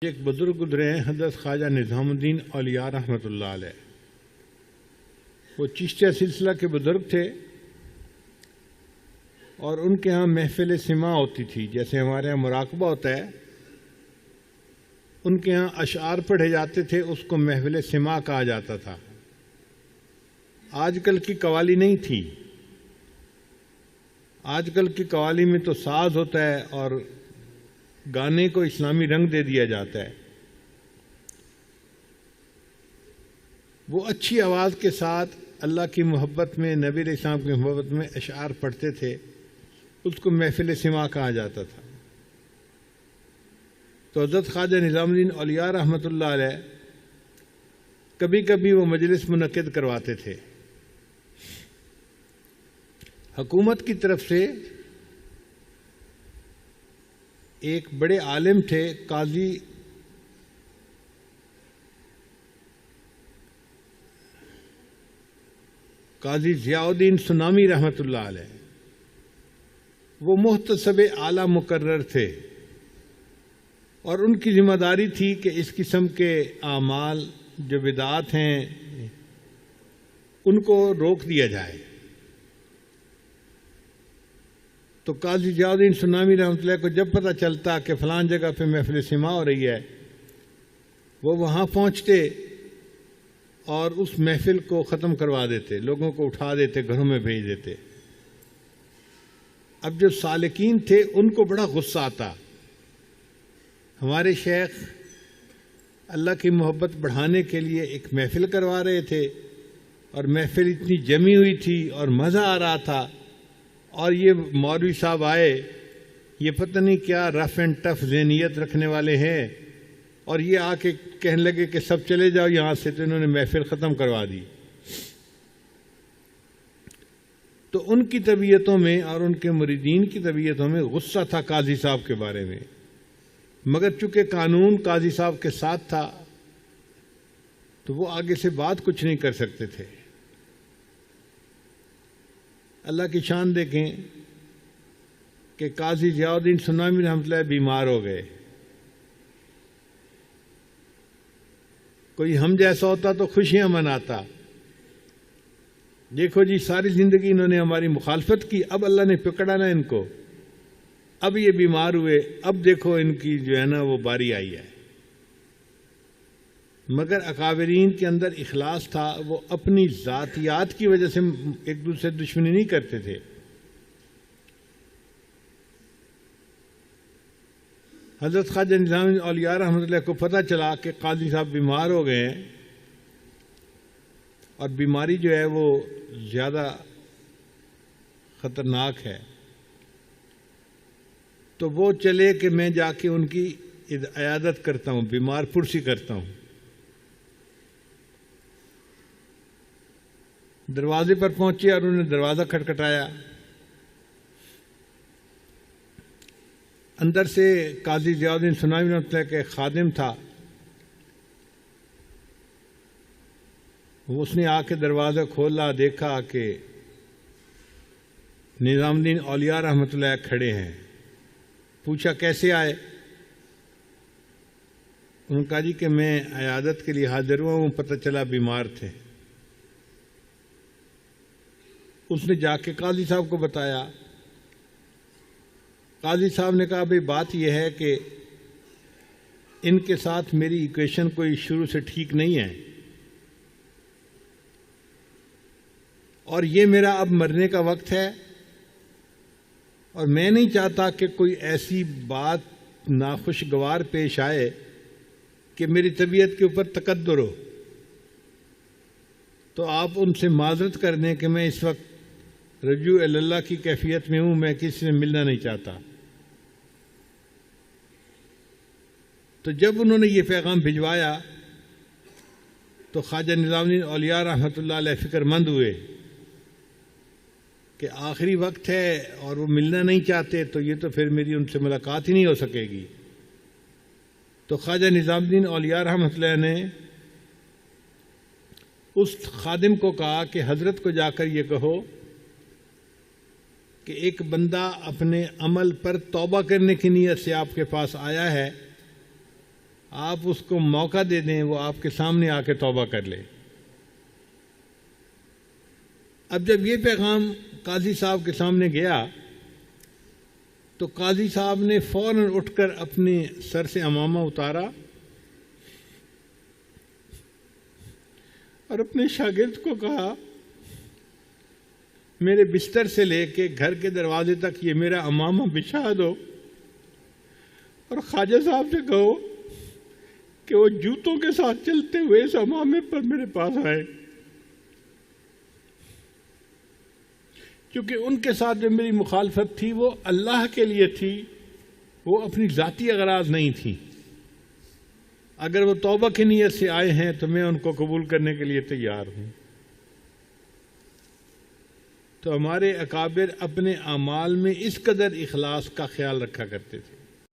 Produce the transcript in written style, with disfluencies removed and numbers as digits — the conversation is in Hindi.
एक बुजुर्ग गुजरे हैं हज़रत ख्वाजा निज़ामुद्दीन औलिया रहमतुल्लाह अलैह। वो चिश्तिया सिलसिला के बुजुर्ग थे और उनके यहाँ महफिल सिमा होती थी, जैसे हमारे यहाँ मुराकबा होता है। उनके यहाँ अशआर पढ़े जाते थे, उसको महफिल सिमा कहा जाता था। आजकल की कवाली नहीं थी। आजकल की कवाली में तो साज होता है और गाने को इस्लामी रंग दे दिया जाता है। वो अच्छी आवाज़ के साथ अल्लाह की मोहब्बत में, नबी इस्लाम की मोहब्बत में अशआर पढ़ते थे, उसको महफिल सिमा कहा जाता था। तो हज़रत ख्वाजा निज़ामुद्दीन औलिया रहमतुल्लाह अलैह कभी कभी वो मजलिस मुनक्किद करवाते थे। हुकूमत की तरफ से एक बड़े आलिम थे, काजी ज़ियाउद्दीन सुनामी रहमतुल्लाह अलैह। वो मुहतसब आला मुकर्रर थे और उनकी जिम्मेदारी थी कि इस किस्म के आमाल जो बिदात हैं उनको रोक दिया जाए। तो काजी ज़ियाउद्दीन सुनामी रहमतुल्लाह को जब पता चलता कि फ़लाँ जगह पे महफिल सिमा हो रही है, वो वहाँ पहुँचते और उस महफिल को ख़त्म करवा देते, लोगों को उठा देते, घरों में भेज देते। अब जो सालिकीन थे उनको बड़ा गुस्सा आता। हमारे शेख अल्लाह की मोहब्बत बढ़ाने के लिए एक महफिल करवा रहे थे और महफिल इतनी जमी हुई थी और मज़ा आ रहा था, और ये मौलवी साहब आए, ये पता नहीं क्या रफ एंड टफ ज़हनियत रखने वाले हैं, और ये आके कहने लगे कि सब चले जाओ यहाँ से, तो इन्होंने महफिल ख़त्म करवा दी। तो उनकी तबीयतों में और उनके मुरीदीन की तबीयतों में गुस्सा था काजी साहब के बारे में, मगर चूंकि कानून काजी साहब के साथ था तो वो आगे से बात कुछ नहीं कर सकते थे। अल्लाह की शान देखें कि काजी ज़ियाउद्दीन सुनामी रहमतुल्लाह बीमार हो गए। कोई हम जैसा होता तो खुशियां मनाता। देखो जी, सारी जिंदगी इन्होंने हमारी मुखालफत की, अब अल्लाह ने पकड़ा ना इनको, अब ये बीमार हुए, अब देखो इनकी जो है ना वो बारी आई है। मगर अकाबरीन के अंदर इखलास था, वो अपनी ज़ातियात की वजह से एक दूसरे से दुश्मनी नहीं करते थे। हज़रत ख्वाजा निज़ामुद्दीन औलिया रहमतुल्लाह को पता चला कि काजी साहब बीमार हो गए हैं और बीमारी जो है वो ज़्यादा ख़तरनाक है, तो वो चले कि मैं जाके उनकी इयादत करता हूँ, बीमार पुरसी करता हूँ। दरवाजे पर पहुंचे और उन्होंने दरवाज़ा खटखटाया। अंदर से काजी ज़ियाउद्दीन सुनामी रहमतुल्लाह के खादिम था, उसने आके दरवाज़ा खोला, देखा कि निज़ामुद्दीन औलिया रहमतुल्लाह खड़े हैं। पूछा कैसे आए? उन्होंने कहा जी कि मैं इयादत के लिए हाजिर हुआ हूँ, पता चला बीमार थे। उसने जाके काजी साहब को बताया। काजी साहब ने कहा भाई बात यह है कि इनके साथ मेरी इक्वेशन कोई शुरू से ठीक नहीं है और ये मेरा अब मरने का वक्त है और मैं नहीं चाहता कि कोई ऐसी बात नाखुशगवार पेश आए कि मेरी तबीयत के ऊपर तकद्दुर हो। तो आप उनसे माजरत कर दें कि मैं इस वक्त रजू अल्लाह की कैफियत में हूं, मैं किसी से मिलना नहीं चाहता। तो जब उन्होंने ये पैगाम भिजवाया तो ख्वाजा निज़ामुद्दीन औलिया रहमतुल्लाह अलैह फिक्रमंद हुए कि आखिरी वक्त है और वो मिलना नहीं चाहते, तो ये तो फिर मेरी उनसे मुलाकात ही नहीं हो सकेगी। तो ख्वाजा निज़ामुद्दीन औलिया रहमतुल्लाह ने उस खादिम को कहा कि हजरत को जाकर ये कहो कि एक बंदा अपने अमल पर तौबा करने की नीयत से आपके पास आया है, आप उसको मौका दे दें, वो आपके सामने आके तौबा कर ले। अब जब ये पैगाम काजी साहब के सामने गया तो काजी साहब ने फौरन उठकर अपने सर से अमामा उतारा और अपने शागिर्द को कहा, मेरे बिस्तर से लेके घर के दरवाजे तक ये मेरा अमामा बिछा दो और ख्वाजा साहब से कहो कि वो जूतों के साथ चलते हुए इस अमामे पर मेरे पास आए, क्योंकि उनके साथ जो मेरी मुखालफत थी वो अल्लाह के लिए थी, वो अपनी ज़ाती अगराज नहीं थी। अगर वो तौबा की नीयत से आए हैं तो मैं उनको कबूल करने के लिए तैयार हूँ। तो हमारे अकाबिर अपने अमाल में इस कदर इखलास का ख्याल रखा करते थे।